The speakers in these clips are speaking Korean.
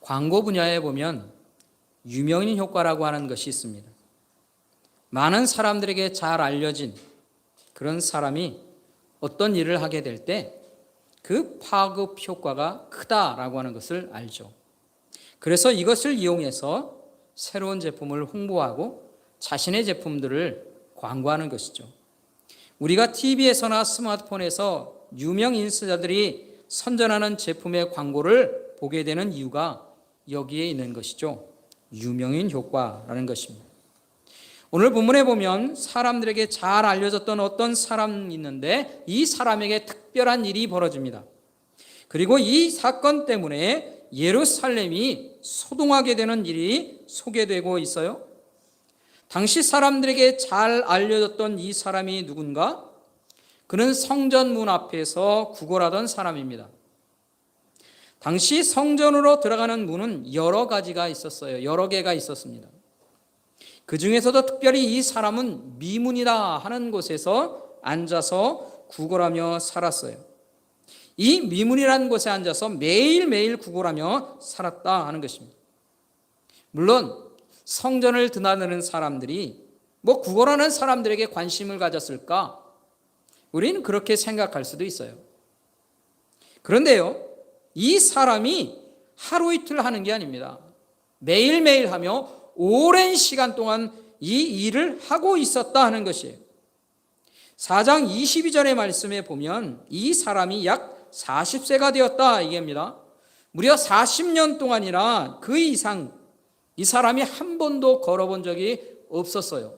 광고 분야에 보면 유명인 효과라고 하는 것이 있습니다. 많은 사람들에게 잘 알려진 그런 사람이 어떤 일을 하게 될 때 그 파급 효과가 크다라고 하는 것을 알죠. 그래서 이것을 이용해서 새로운 제품을 홍보하고 자신의 제품들을 광고하는 것이죠. 우리가 TV에서나 스마트폰에서 유명 인사자들이 선전하는 제품의 광고를 보게 되는 이유가 여기에 있는 것이죠. 유명인 효과라는 것입니다. 오늘 본문에 보면 사람들에게 잘 알려졌던 어떤 사람이 있는데 이 사람에게 특별한 일이 벌어집니다. 그리고 이 사건 때문에 예루살렘이 소동하게 되는 일이 소개되고 있어요. 당시 사람들에게 잘 알려졌던 이 사람이 누군가? 그는 성전 문 앞에서 구걸하던 사람입니다. 당시 성전으로 들어가는 문은 여러 가지가 있었어요. 여러 개가 있었습니다. 그 중에서도 특별히 이 사람은 미문이다 하는 곳에서 앉아서 구걸하며 살았어요. 이 미문이라는 곳에 앉아서 매일매일 구걸하며 살았다 하는 것입니다. 물론 성전을 드나드는 사람들이 구걸하는 사람들에게 관심을 가졌을까? 우리는 그렇게 생각할 수도 있어요. 그런데요, 이 사람이 하루 이틀 하는 게 아닙니다. 매일매일 하며 오랜 시간 동안 이 일을 하고 있었다 하는 것이에요. 4장 22절의 말씀에 보면 이 사람이 약 40세가 되었다 얘기합니다. 무려 40년 동안이나 그 이상 이 사람이 한 번도 걸어본 적이 없었어요.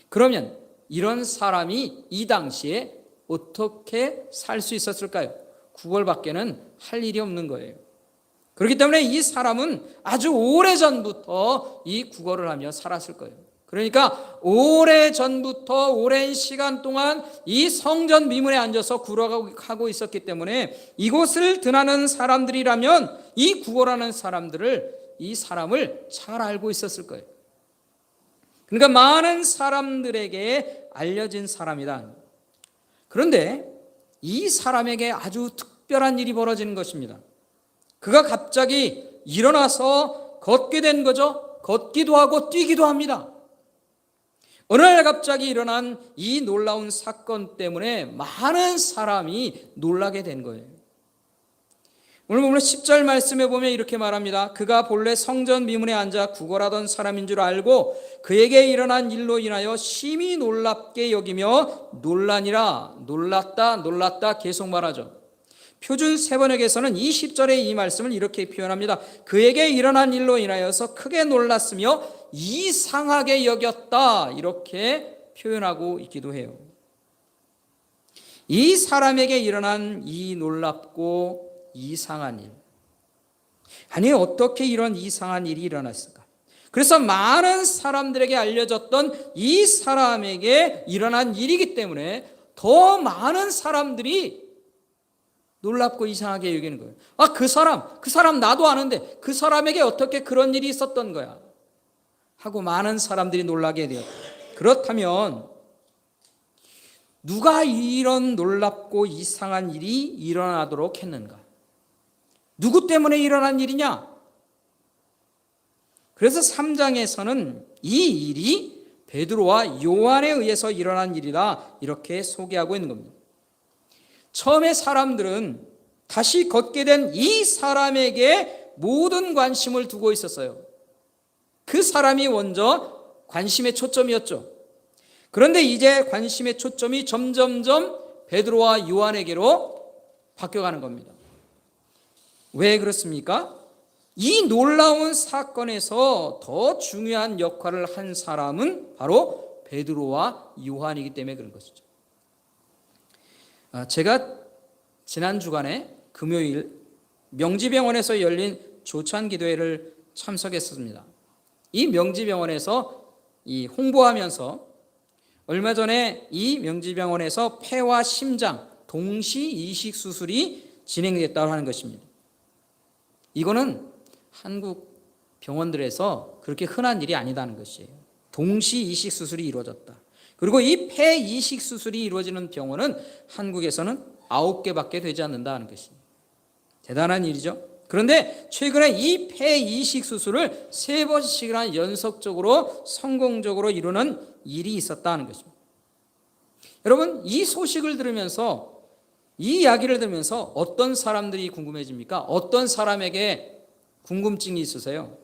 그러면 이런 사람이 이 당시에 어떻게 살 수 있었을까요? 구걸밖에는 할 일이 없는 거예요. 그렇기 때문에 이 사람은 아주 오래전부터 이 구걸을 하며 살았을 거예요. 그러니까 오래전부터 오랜 시간 동안 이 성전 미문에 앉아서 구걸하고 있었기 때문에 이곳을 드나는 사람들이라면 이 구걸하는 이 사람을 잘 알고 있었을 거예요. 그러니까 많은 사람들에게 알려진 사람이다. 그런데 이 사람에게 아주 특별한 일이 벌어지는 것입니다. 그가 갑자기 일어나서 걷게 된 거죠. 걷기도 하고 뛰기도 합니다. 어느 날 갑자기 일어난 이 놀라운 사건 때문에 많은 사람이 놀라게 된 거예요. 오늘 보면 10절 말씀에 보면 이렇게 말합니다. 그가 본래 성전 미문에 앉아 구걸하던 사람인 줄 알고 그에게 일어난 일로 인하여 심히 놀랍게 여기며 놀라니라. 놀랐다 계속 말하죠. 표준 세번역에서는 20절의 이 말씀을 이렇게 표현합니다. 그에게 일어난 일로 인하여서 크게 놀랐으며 이상하게 여겼다. 이렇게 표현하고 있기도 해요. 이 사람에게 일어난 이 놀랍고 이상한 일. 아니, 어떻게 이런 이상한 일이 일어났을까? 그래서 많은 사람들에게 알려졌던 이 사람에게 일어난 일이기 때문에 더 많은 사람들이 놀랍고 이상하게 여기는 거예요. 그 사람 나도 아는데 그 사람에게 어떻게 그런 일이 있었던 거야? 하고 많은 사람들이 놀라게 되었다. 그렇다면 누가 이런 놀랍고 이상한 일이 일어나도록 했는가? 누구 때문에 일어난 일이냐? 그래서 3장에서는 이 일이 베드로와 요한에 의해서 일어난 일이다 이렇게 소개하고 있는 겁니다. 처음에 사람들은 다시 걷게 된 이 사람에게 모든 관심을 두고 있었어요. 그 사람이 먼저 관심의 초점이었죠. 그런데 이제 관심의 초점이 점점점 베드로와 요한에게로 바뀌어가는 겁니다. 왜 그렇습니까? 이 놀라운 사건에서 더 중요한 역할을 한 사람은 바로 베드로와 요한이기 때문에 그런 것이죠. 제가 지난 주간에 금요일 명지병원에서 열린 조찬 기도회를 참석했습니다. 이 명지병원에서 홍보하면서 얼마 전에 이 명지병원에서 폐와 심장 동시 이식 수술이 진행됐다고 하는 것입니다. 이거는 한국 병원들에서 그렇게 흔한 일이 아니다는 것이에요. 동시 이식 수술이 이루어졌다. 그리고 이 폐 이식 수술이 이루어지는 병원은 한국에서는 9개밖에 되지 않는다는 것입니다. 대단한 일이죠. 그런데 최근에 이 폐 이식 수술을 3번씩이나 연속적으로 성공적으로 이루는 일이 있었다는 것입니다. 여러분, 이 소식을 들으면서, 이 이야기를 들으면서 어떤 사람들이 궁금해집니까? 어떤 사람에게 궁금증이 있으세요?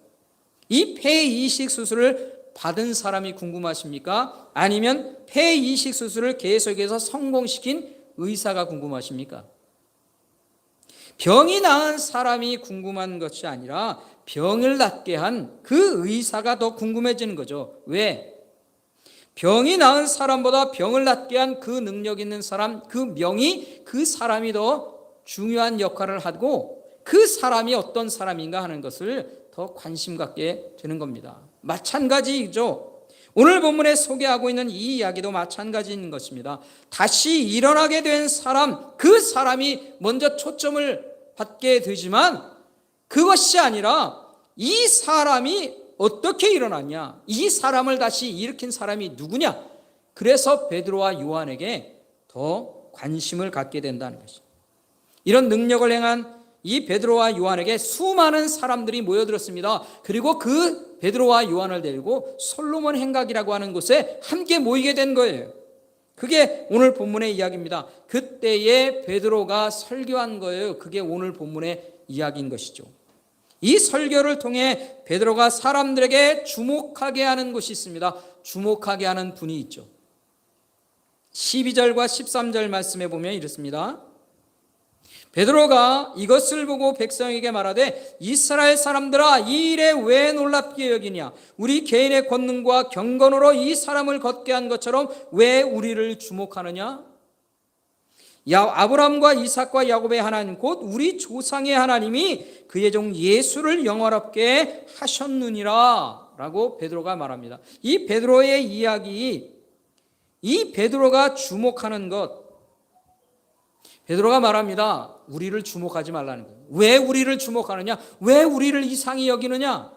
이 폐 이식 수술을 받은 사람이 궁금하십니까? 아니면 폐 이식 수술을 계속해서 성공시킨 의사가 궁금하십니까? 병이 나은 사람이 궁금한 것이 아니라 병을 낫게 한 그 의사가 더 궁금해지는 거죠. 왜? 병이 나은 사람보다 병을 낫게 한 그 능력 있는 사람, 그 명이 그 사람이 더 중요한 역할을 하고 그 사람이 어떤 사람인가 하는 것을 더 관심 갖게 되는 겁니다. 마찬가지죠. 오늘 본문에 소개하고 있는 이 이야기도 마찬가지인 것입니다. 다시 일어나게 된 사람, 그 사람이 먼저 초점을 받게 되지만 그것이 아니라 이 사람이 어떻게 일어났냐, 이 사람을 다시 일으킨 사람이 누구냐, 그래서 베드로와 요한에게 더 관심을 갖게 된다는 것입니다. 이런 능력을 행한 이 베드로와 요한에게 수많은 사람들이 모여들었습니다. 그리고 그 베드로와 요한을 데리고 솔로몬 행각이라고 하는 곳에 함께 모이게 된 거예요. 그게 오늘 본문의 이야기입니다. 그때에 베드로가 설교한 거예요. 그게 오늘 본문의 이야기인 것이죠. 이 설교를 통해 베드로가 사람들에게 주목하게 하는 것이 있습니다. 주목하게 하는 분이 있죠. 12절과 13절 말씀에 보면 이렇습니다. 베드로가 이것을 보고 백성에게 말하되 이스라엘 사람들아, 이 일에 왜 놀랍게 여기냐? 우리 개인의 권능과 경건으로 이 사람을 걷게 한 것처럼 왜 우리를 주목하느냐? 아브라함과 이삭과 야곱의 하나님 곧 우리 조상의 하나님이 그의 종 예수를 영화롭게 하셨느니라 라고 베드로가 말합니다. 이 베드로의 이야기, 이 베드로가 주목하는 것, 베드로가 말합니다. 우리를 주목하지 말라는 거예요. 왜 우리를 주목하느냐? 왜 우리를 이상히 여기느냐?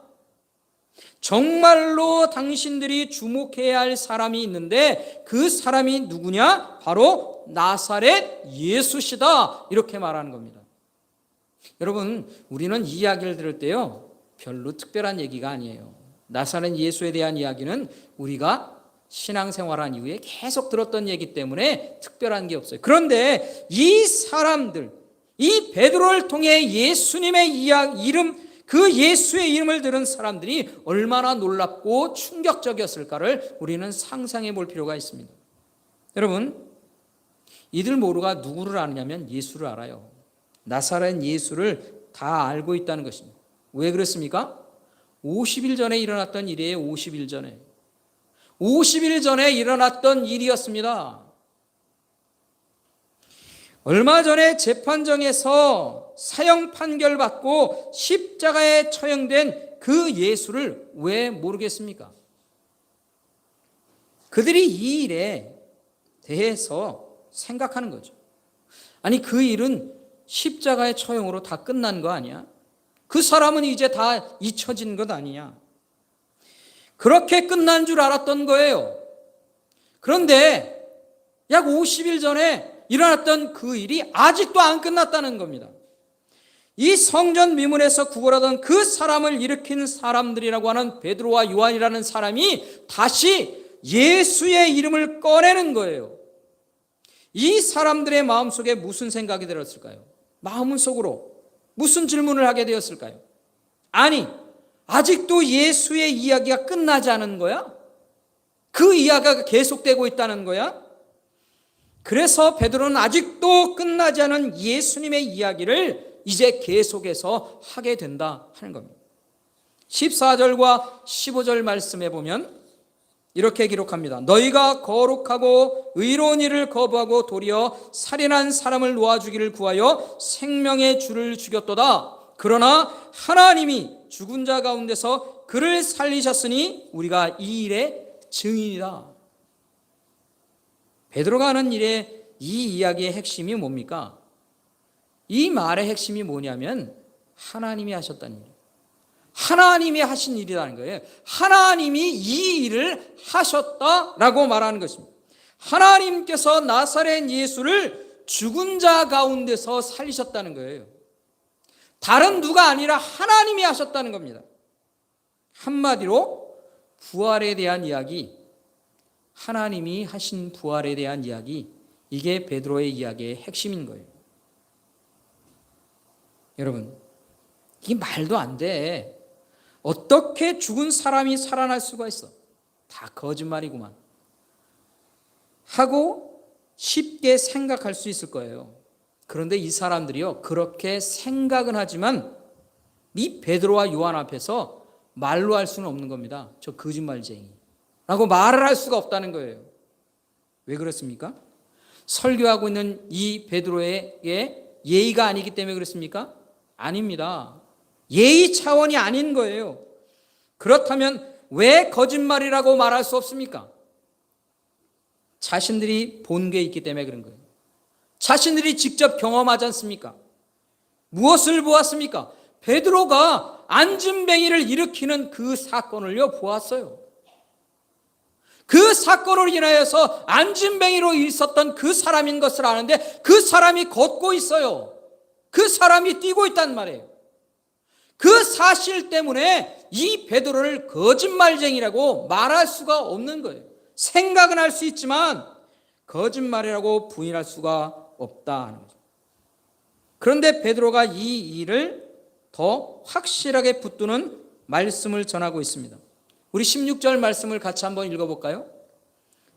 정말로 당신들이 주목해야 할 사람이 있는데 그 사람이 누구냐? 바로 나사렛 예수시다, 이렇게 말하는 겁니다. 여러분, 우리는 이 이야기를 들을 때요, 별로 특별한 얘기가 아니에요. 나사렛 예수에 대한 이야기는 우리가 신앙생활한 이후에 계속 들었던 얘기 때문에 특별한 게 없어요. 그런데 이 사람들, 이 베드로를 통해 예수님의 이름, 그 예수의 이름을 들은 사람들이 얼마나 놀랍고 충격적이었을까를 우리는 상상해 볼 필요가 있습니다. 여러분, 이들 모두가 누구를 아느냐면 예수를 알아요. 나사렛 예수를 다 알고 있다는 것입니다. 왜 그렇습니까? 50일 전에 일어났던 일이에요. 50일 전에. 50일 전에 일어났던 일이었습니다. 얼마 전에 재판정에서 사형 판결받고 십자가에 처형된 그 예수를 왜 모르겠습니까? 그들이 이 일에 대해서 생각하는 거죠. 아니, 그 일은 십자가의 처형으로 다 끝난 거 아니야? 그 사람은 이제 다 잊혀진 것 아니냐? 그렇게 끝난 줄 알았던 거예요. 그런데 약 50일 전에 일어났던 그 일이 아직도 안 끝났다는 겁니다. 이 성전 미문에서 구걸하던 그 사람을 일으킨 사람들이라고 하는 베드로와 요한이라는 사람이 다시 예수의 이름을 꺼내는 거예요. 이 사람들의 마음속에 무슨 생각이 들었을까요? 마음속으로 무슨 질문을 하게 되었을까요? 아니, 아직도 예수의 이야기가 끝나지 않은 거야? 그 이야기가 계속되고 있다는 거야? 그래서 베드로는 아직도 끝나지 않은 예수님의 이야기를 이제 계속해서 하게 된다 하는 겁니다. 14절과 15절 말씀에 보면 이렇게 기록합니다. 너희가 거룩하고 의로운 일을 거부하고 도리어 살인한 사람을 놓아주기를 구하여 생명의 주를 죽였도다. 그러나 하나님이 죽은 자 가운데서 그를 살리셨으니 우리가 이 일의 증인이다. 베드로가 하는 일의 이 이야기의 핵심이 뭡니까? 이 말의 핵심이 뭐냐면 하나님이 하셨다는 일. 하나님이 하신 일이라는 거예요. 하나님이 이 일을 하셨다라고 말하는 것입니다. 하나님께서 나사렛 예수를 죽은 자 가운데서 살리셨다는 거예요. 다른 누가 아니라 하나님이 하셨다는 겁니다. 한마디로 부활에 대한 이야기, 하나님이 하신 부활에 대한 이야기, 이게 베드로의 이야기의 핵심인 거예요. 여러분, 이게 말도 안 돼. 어떻게 죽은 사람이 살아날 수가 있어? 다 거짓말이구만 하고 쉽게 생각할 수 있을 거예요. 그런데 이 사람들이요, 그렇게 생각은 하지만 이 베드로와 요한 앞에서 말로 할 수는 없는 겁니다. 저 거짓말쟁이 라고 말을 할 수가 없다는 거예요. 왜 그렇습니까? 설교하고 있는 이 베드로에게 예의가 아니기 때문에 그렇습니까? 아닙니다. 예의 차원이 아닌 거예요. 그렇다면 왜 거짓말이라고 말할 수 없습니까? 자신들이 본 게 있기 때문에 그런 거예요. 자신들이 직접 경험하지 않습니까? 무엇을 보았습니까? 베드로가 안진뱅이를 일으키는 그 사건을요 보았어요. 그 사건으로 인하여서 안진뱅이로 있었던 그 사람인 것을 아는데 그 사람이 걷고 있어요. 그 사람이 뛰고 있단 말이에요. 그 사실 때문에 이 베드로를 거짓말쟁이라고 말할 수가 없는 거예요. 생각은 할 수 있지만 거짓말이라고 부인할 수가 없다 하는 거죠. 그런데 베드로가 이 일을 더 확실하게 붙드는 말씀을 전하고 있습니다. 우리 16절 말씀을 같이 한번 읽어볼까요?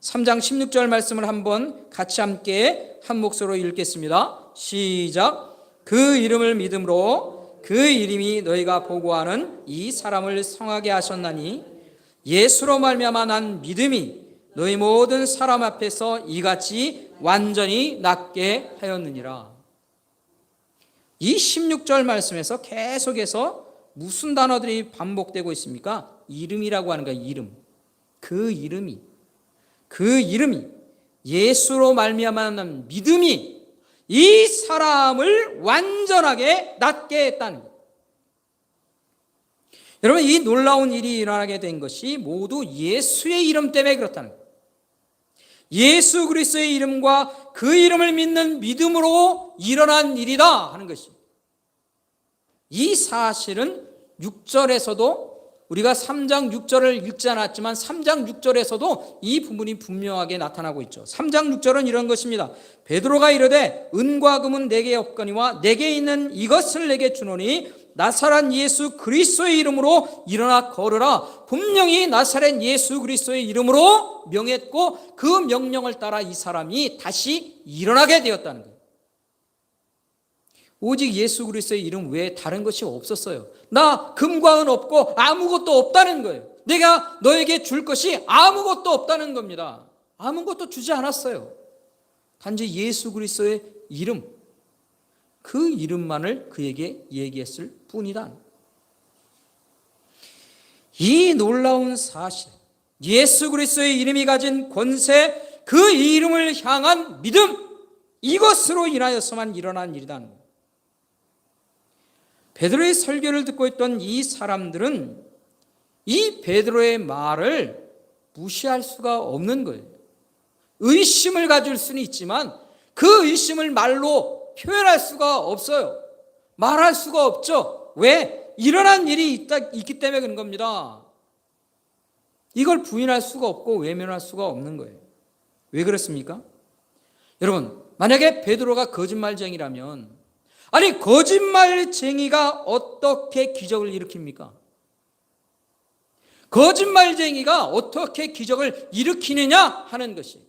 3장 16절 말씀을 한번 같이 함께 한 목소리로 읽겠습니다. 시작. 그 이름을 믿음으로 그 이름이 너희가 보고하는 이 사람을 성하게 하셨나니 예수로 말미암아 난 믿음이 너희 모든 사람 앞에서 이같이 완전히 낫게 하였느니라. 이 16절 말씀에서 계속해서 무슨 단어들이 반복되고 있습니까? 이름이라고 하는 거예요. 이름. 그 이름이 예수로 말미암아 난 믿음이 이 사람을 완전하게 낫게 했다는 거예요. 여러분, 이 놀라운 일이 일어나게 된 것이 모두 예수의 이름 때문에 그렇다는 거예요. 예수 그리스도의 이름과 그 이름을 믿는 믿음으로 일어난 일이다 하는 것입니다. 이 사실은 6절에서도 우리가 3장 6절을 읽지 않았지만 3장 6절에서도 이 부분이 분명하게 나타나고 있죠. 3장 6절은 이런 것입니다. 베드로가 이르되 은과 금은 내게 없거니와 내게 있는 이것을 내게 주노니 나사렛 예수 그리스도의 이름으로 일어나 걸으라. 분명히 나사렛 예수 그리스도의 이름으로 명했고 그 명령을 따라 이 사람이 다시 일어나게 되었다는 거예요. 오직 예수 그리스도의 이름 외에 다른 것이 없었어요. 나 금과 은 없고 아무것도 없다는 거예요. 내가 너에게 줄 것이 아무것도 없다는 겁니다. 아무것도 주지 않았어요. 단지 예수 그리스도의 이름, 그 이름만을 그에게 얘기했을 뿐이다. 이 놀라운 사실, 예수 그리스도의 이름이 가진 권세, 그 이름을 향한 믿음, 이것으로 인하여서만 일어난 일이다. 베드로의 설교를 듣고 있던 이 사람들은 이 베드로의 말을 무시할 수가 없는 거예요. 의심을 가질 수는 있지만 그 의심을 말로 표현할 수가 없어요. 말할 수가 없죠. 왜? 일어난 일이 있기 때문에 그런 겁니다. 이걸 부인할 수가 없고 외면할 수가 없는 거예요. 왜 그렇습니까? 여러분, 만약에 베드로가 거짓말쟁이라면, 아니 거짓말쟁이가 어떻게 기적을 일으킵니까? 거짓말쟁이가 어떻게 기적을 일으키느냐 하는 것이,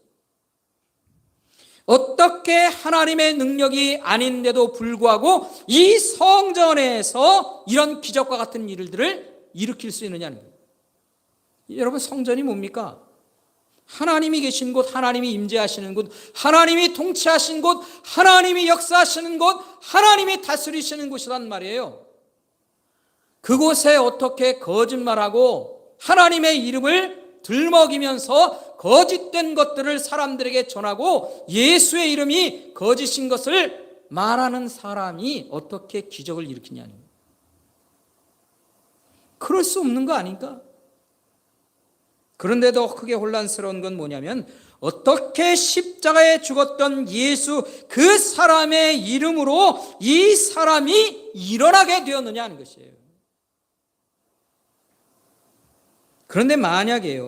어떻게 하나님의 능력이 아닌데도 불구하고 이 성전에서 이런 기적과 같은 일들을 일으킬 수 있느냐는 거예요. 여러분, 성전이 뭡니까? 하나님이 계신 곳, 하나님이 임재하시는 곳, 하나님이 통치하신 곳, 하나님이 역사하시는 곳, 하나님이 다스리시는 곳이란 말이에요. 그곳에 어떻게 거짓말하고 하나님의 이름을 들먹이면서 거짓된 것들을 사람들에게 전하고 예수의 이름이 거짓인 것을 말하는 사람이 어떻게 기적을 일으키냐는 거예요. 그럴 수 없는 거 아닌가? 그런데도 크게 혼란스러운 건 뭐냐면, 어떻게 십자가에 죽었던 예수 그 사람의 이름으로 이 사람이 일어나게 되었느냐 하는 것이에요. 그런데 만약에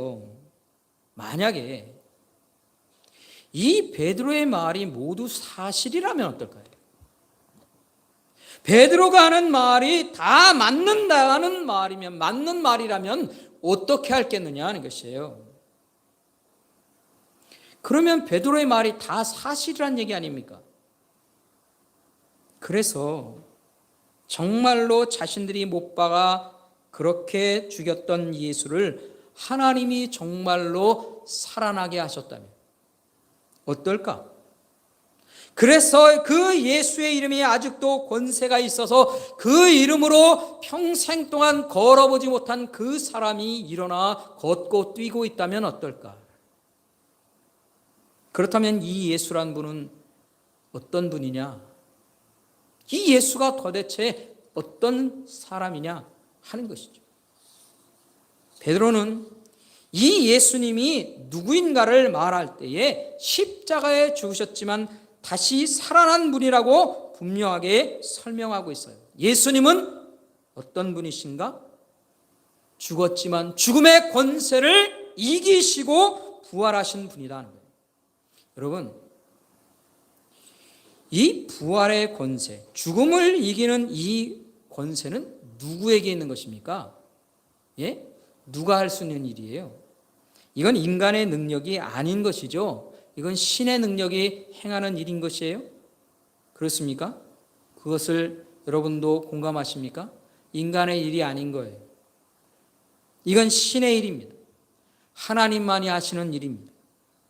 이 베드로의 말이 모두 사실이라면 어떨까요? 베드로가 하는 말이 다 맞는 말이라면 어떻게 할겠느냐 하는 것이에요. 그러면 베드로의 말이 다 사실이란 얘기 아닙니까? 그래서 정말로 자신들이 못 박아 그렇게 죽였던 예수를 하나님이 정말로 살아나게 하셨다면 어떨까? 그래서 그 예수의 이름이 아직도 권세가 있어서 그 이름으로 평생 동안 걸어보지 못한 그 사람이 일어나 걷고 뛰고 있다면 어떨까? 그렇다면 이 예수란 분은 어떤 분이냐? 이 예수가 도대체 어떤 사람이냐 하는 것이죠. 베드로는 이 예수님이 누구인가를 말할 때에 십자가에 죽으셨지만 다시 살아난 분이라고 분명하게 설명하고 있어요. 예수님은 어떤 분이신가? 죽었지만 죽음의 권세를 이기시고 부활하신 분이라는 거예요. 여러분, 이 부활의 권세, 죽음을 이기는 이 권세는 누구에게 있는 것입니까? 예? 누가 할 수 있는 일이에요? 이건 인간의 능력이 아닌 것이죠. 이건 신의 능력이 행하는 일인 것이에요. 그렇습니까? 그것을 여러분도 공감하십니까? 인간의 일이 아닌 거예요. 이건 신의 일입니다. 하나님만이 하시는 일입니다.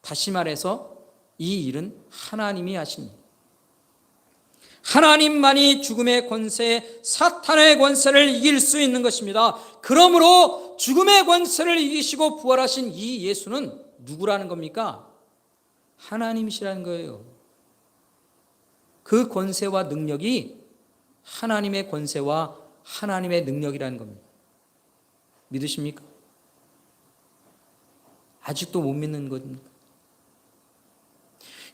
다시 말해서 이 일은 하나님이 하십니다. 하나님만이 죽음의 권세, 사탄의 권세를 이길 수 있는 것입니다. 그러므로 죽음의 권세를 이기시고 부활하신 이 예수는 누구라는 겁니까? 하나님이시라는 거예요. 그 권세와 능력이 하나님의 권세와 하나님의 능력이라는 겁니다. 믿으십니까? 아직도 못 믿는 겁니까?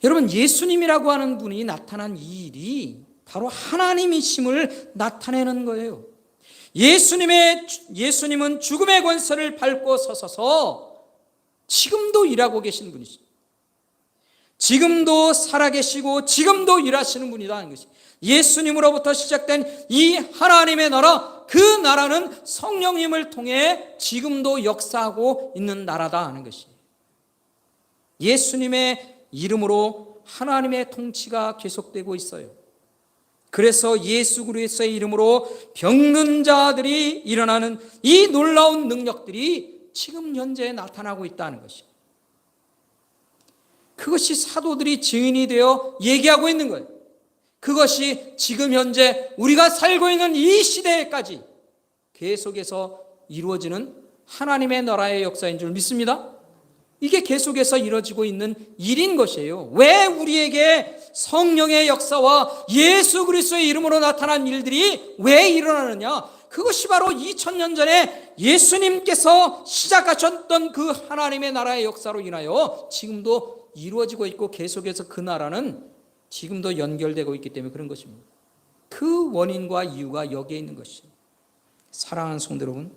여러분, 예수님이라고 하는 분이 나타난 이 일이 바로 하나님이심을 나타내는 거예요. 예수님은 죽음의 권세를 밟고 서서서 지금도 일하고 계신 분이시죠. 지금도 살아계시고 지금도 일하시는 분이라는 것이 예수님으로부터 시작된 이 하나님의 나라, 그 나라는 성령님을 통해 지금도 역사하고 있는 나라다 하는 것이 예수님의 이름으로 하나님의 통치가 계속되고 있어요. 그래서 예수 그리스도의 이름으로 병든 자들이 일어나는 이 놀라운 능력들이 지금 현재 나타나고 있다는 것이에요. 그것이 사도들이 증인이 되어 얘기하고 있는 거예요. 그것이 지금 현재 우리가 살고 있는 이 시대에까지 계속해서 이루어지는 하나님의 나라의 역사인 줄 믿습니다. 이게 계속해서 이루어지고 있는 일인 것이에요. 왜 우리에게 성령의 역사와 예수 그리스도의 이름으로 나타난 일들이 왜 일어나느냐? 그것이 바로 2000년 전에 예수님께서 시작하셨던 그 하나님의 나라의 역사로 인하여 지금도 이루어지고 있고 계속해서 그 나라는 지금도 연결되고 있기 때문에 그런 것입니다. 그 원인과 이유가 여기에 있는 것입니다. 사랑하는 성도 여러분,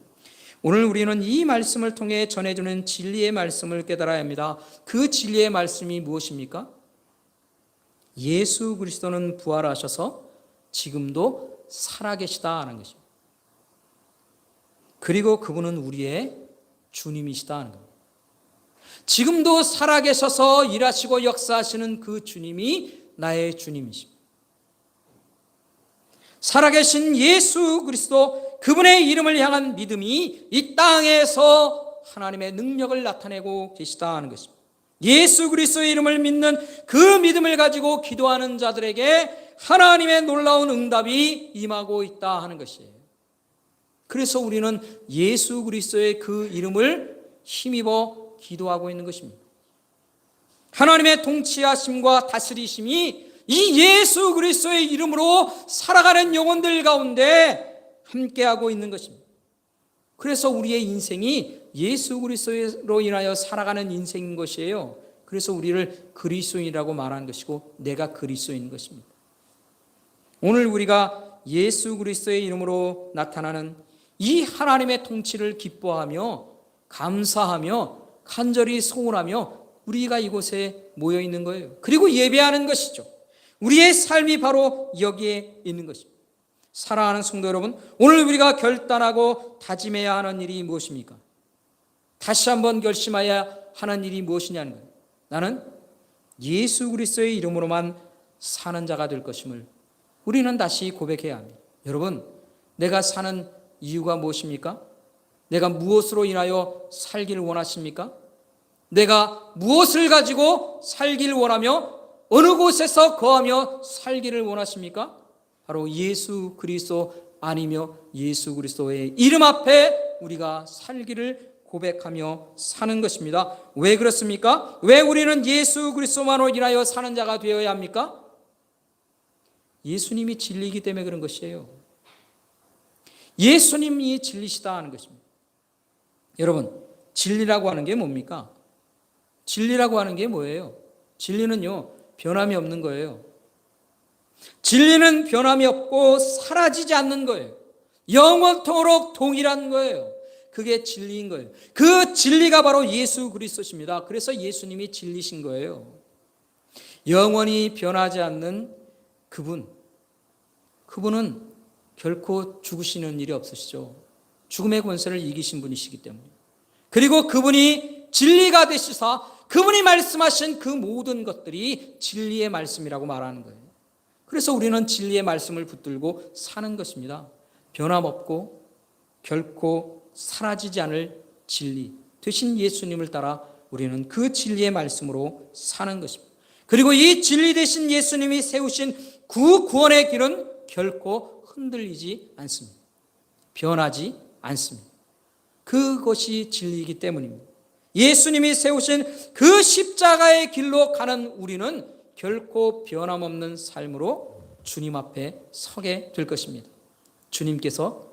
오늘 우리는 이 말씀을 통해 전해주는 진리의 말씀을 깨달아야 합니다. 그 진리의 말씀이 무엇입니까? 예수 그리스도는 부활하셔서 지금도 살아계시다 하는 것입니다. 그리고 그분은 우리의 주님이시다 하는 겁니다. 지금도 살아계셔서 일하시고 역사하시는 그 주님이 나의 주님이십니다. 살아계신 예수 그리스도, 그분의 이름을 향한 믿음이 이 땅에서 하나님의 능력을 나타내고 계시다 하는 것입니다. 예수 그리스도의 이름을 믿는 그 믿음을 가지고 기도하는 자들에게 하나님의 놀라운 응답이 임하고 있다 하는 것이에요. 그래서 우리는 예수 그리스도의 그 이름을 힘입어 기도하고 있는 것입니다. 하나님의 통치하심과 다스리심이 이 예수 그리스도의 이름으로 살아가는 영혼들 가운데 함께하고 있는 것입니다. 그래서 우리의 인생이 예수 그리스도로 인하여 살아가는 인생인 것이에요. 그래서 우리를 그리스도인이라고 말하는 것이고 내가 그리스도인 것입니다. 오늘 우리가 예수 그리스도의 이름으로 나타나는 이 하나님의 통치를 기뻐하며 감사하며 간절히 소원하며 우리가 이곳에 모여 있는 거예요. 그리고 예배하는 것이죠. 우리의 삶이 바로 여기에 있는 것입니다. 사랑하는 성도 여러분, 오늘 우리가 결단하고 다짐해야 하는 일이 무엇입니까? 다시 한번 결심해야 하는 일이 무엇이냐는 거예요. 나는 예수 그리스도의 이름으로만 사는 자가 될 것임을 우리는 다시 고백해야 합니다. 여러분, 내가 사는 이유가 무엇입니까? 내가 무엇으로 인하여 살기를 원하십니까? 내가 무엇을 가지고 살기를 원하며 어느 곳에서 거하며 살기를 원하십니까? 바로 예수 그리스도 아니며 예수 그리스도의 이름 앞에 우리가 살기를 고백하며 사는 것입니다. 왜 그렇습니까? 왜 우리는 예수 그리스도만으로 인하여 사는 자가 되어야 합니까? 예수님이 진리이기 때문에 그런 것이에요. 예수님이 진리시다 하는 것입니다. 여러분, 진리라고 하는 게 뭡니까? 진리라고 하는 게 뭐예요? 진리는요, 변함이 없는 거예요. 진리는 변함이 없고 사라지지 않는 거예요. 영원토록 동일한 거예요. 그게 진리인 거예요. 그 진리가 바로 예수 그리스도십니다. 그래서 예수님이 진리신 거예요. 영원히 변하지 않는 그분은 결코 죽으시는 일이 없으시죠. 죽음의 권세를 이기신 분이시기 때문에. 그리고 그분이 진리가 되시사 그분이 말씀하신 그 모든 것들이 진리의 말씀이라고 말하는 거예요. 그래서 우리는 진리의 말씀을 붙들고 사는 것입니다. 변함없고 결코 사라지지 않을 진리 되신 예수님을 따라 우리는 그 진리의 말씀으로 사는 것입니다. 그리고 이 진리 되신 예수님이 세우신 그 구원의 길은 결코 흔들리지 않습니다. 변하지 않습니다. 그것이 진리이기 때문입니다. 예수님이 세우신 그 십자가의 길로 가는 우리는 결코 변함없는 삶으로 주님 앞에 서게 될 것입니다. 주님께서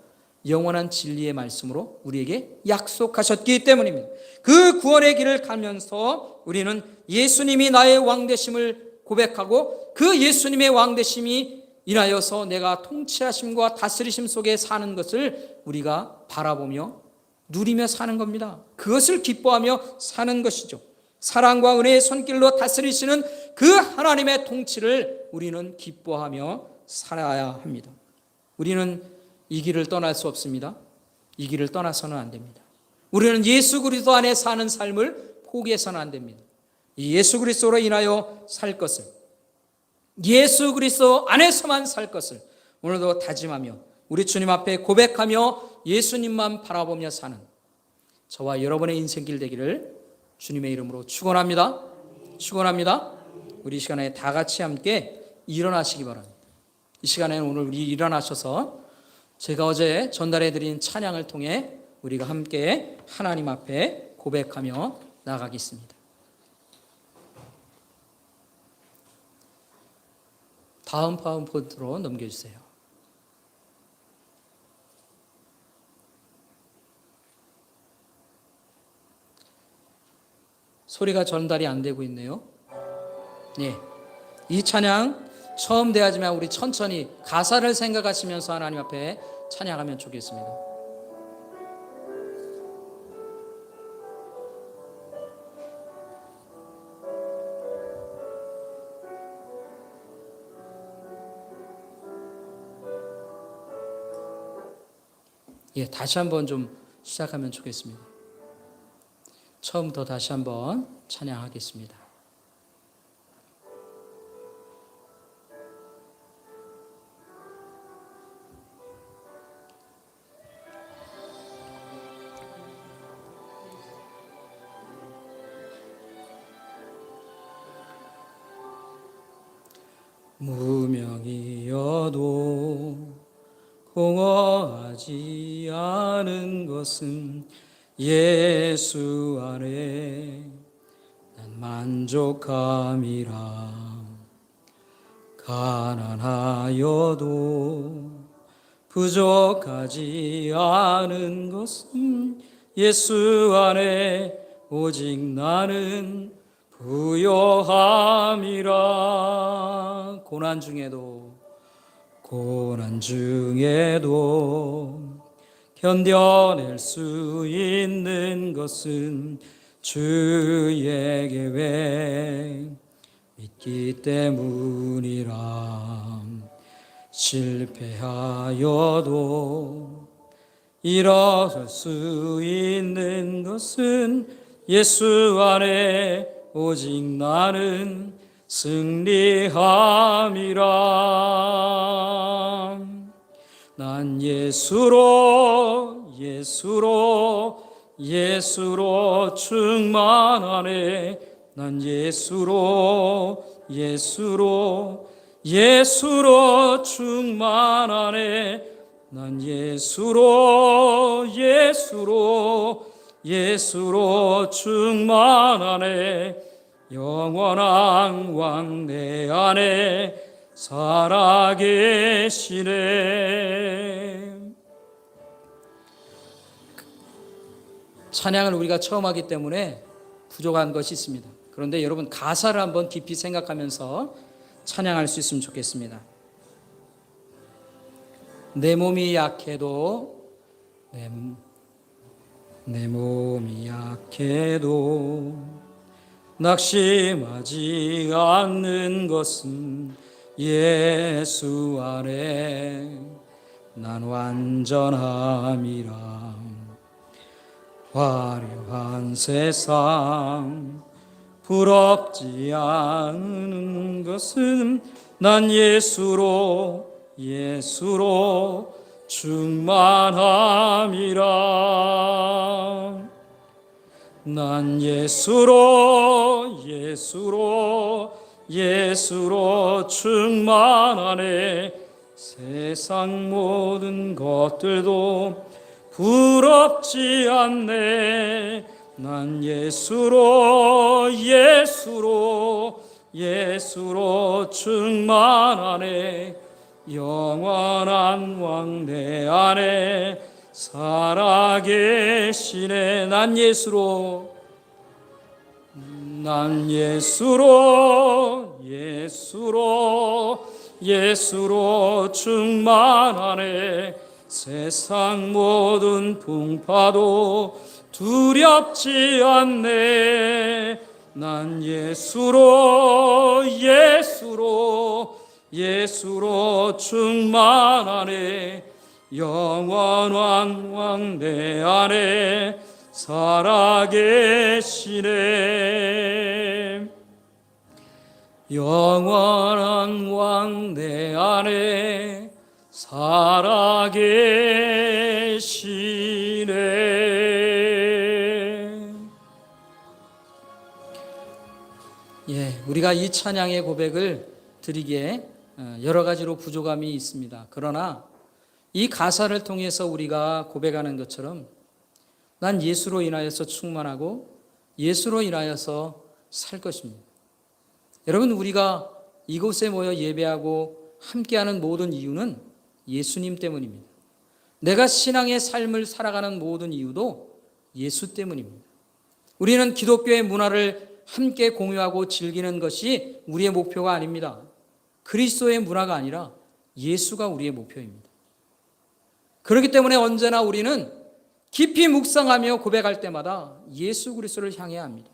영원한 진리의 말씀으로 우리에게 약속하셨기 때문입니다. 그 구원의 길을 가면서 우리는 예수님이 나의 왕되심을 고백하고 그 예수님의 왕되심이 인하여서 내가 통치하심과 다스리심 속에 사는 것을 우리가 바라보며 누리며 사는 겁니다. 그것을 기뻐하며 사는 것이죠. 사랑과 은혜의 손길로 다스리시는 그 하나님의 통치를 우리는 기뻐하며 살아야 합니다. 우리는 이 길을 떠날 수 없습니다. 이 길을 떠나서는 안 됩니다. 우리는 예수 그리스도 안에 사는 삶을 포기해서는 안 됩니다. 이 예수 그리스도로 인하여 살 것을, 예수 그리스도 안에서만 살 것을 오늘도 다짐하며 우리 주님 앞에 고백하며 예수님만 바라보며 사는 저와 여러분의 인생길 되기를 주님의 이름으로 축원합니다. 축원합니다. 우리 이 시간에 다 같이 함께 일어나시기 바랍니다. 이 시간에는 오늘 우리 일어나셔서 제가 어제 전달해 드린 찬양을 통해 우리가 함께 하나님 앞에 고백하며 나가겠습니다. 다음 파워포인트로 넘겨주세요. 소리가 전달이 안 되고 있네요. 네, 이 찬양 처음 대하지만 우리 천천히 가사를 생각하시면서 하나님 앞에 찬양하면 좋겠습니다. 예, 다시 한번 좀 시작하면 좋겠습니다. 처음부터 다시 한번 찬양하겠습니다. 무명이어도 공허하지 않은 것은 예수 안에 난 만족함이라. 가난하여도 부족하지 않은 것은 예수 안에 오직 나는 부요함이라. 고난 중에도 견뎌낼 수 있는 것은 주의 계획 믿기 때문이라. 실패하여도 일어설 수 있는 것은 예수 안에 오직 나는 승리함이라. 난 예수로 충만하네. 난 예수로 충만하네. 난 예수로 충만하네. 영원한 왕 내 안에 살아계시네. 찬양을 우리가 처음 하기 때문에 부족한 것이 있습니다. 그런데 여러분 가사를 한번 깊이 생각하면서 찬양할 수 있으면 좋겠습니다. 내 몸이 약해도 내 몸이 약해도 낙심하지 않는 것은 예수 안에 난 완전함이라. 화려한 세상 부럽지 않은 것은 난 예수로 충만함이라. 난 예수로 충만하네. 세상 모든 것들도 부럽지 않네. 난 예수로 충만하네. 영원한 왕 내 안에 살아계시네. 난 예수로 충만하네. 세상 모든 풍파도 두렵지 않네. 난 예수로 충만하네. 영원한 왕 내 안에 살아계시네. 영원한 왕 내 안에 살아계시네. 우리가 이 찬양의 고백을 드리기에 여러 가지로 부족함이 있습니다. 그러나 이 가사를 통해서 우리가 고백하는 것처럼 난 예수로 인하여서 충만하고 예수로 인하여서 살 것입니다. 여러분, 우리가 이곳에 모여 예배하고 함께하는 모든 이유는 예수님 때문입니다. 내가 신앙의 삶을 살아가는 모든 이유도 예수 때문입니다. 우리는 기독교의 문화를 함께 공유하고 즐기는 것이 우리의 목표가 아닙니다. 그리스도의 문화가 아니라 예수가 우리의 목표입니다. 그렇기 때문에 언제나 우리는 깊이 묵상하며 고백할 때마다 예수 그리스도를 향해야 합니다.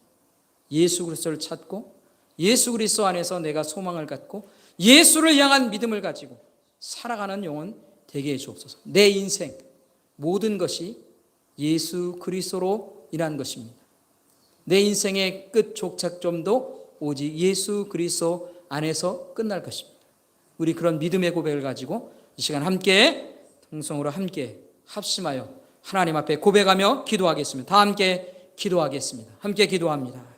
예수 그리스도를 찾고 예수 그리스도 안에서 내가 소망을 갖고 예수를 향한 믿음을 가지고 살아가는 영혼 되게 해주옵소서. 내 인생 모든 것이 예수 그리스도로 인한 것입니다. 내 인생의 끝 종착점도 오직 예수 그리스도 안에서 끝날 것입니다. 우리 그런 믿음의 고백을 가지고 이 시간 함께 통성으로 함께 합심하여 하나님 앞에 고백하며 기도하겠습니다. 다 함께 기도하겠습니다. 함께 기도합니다.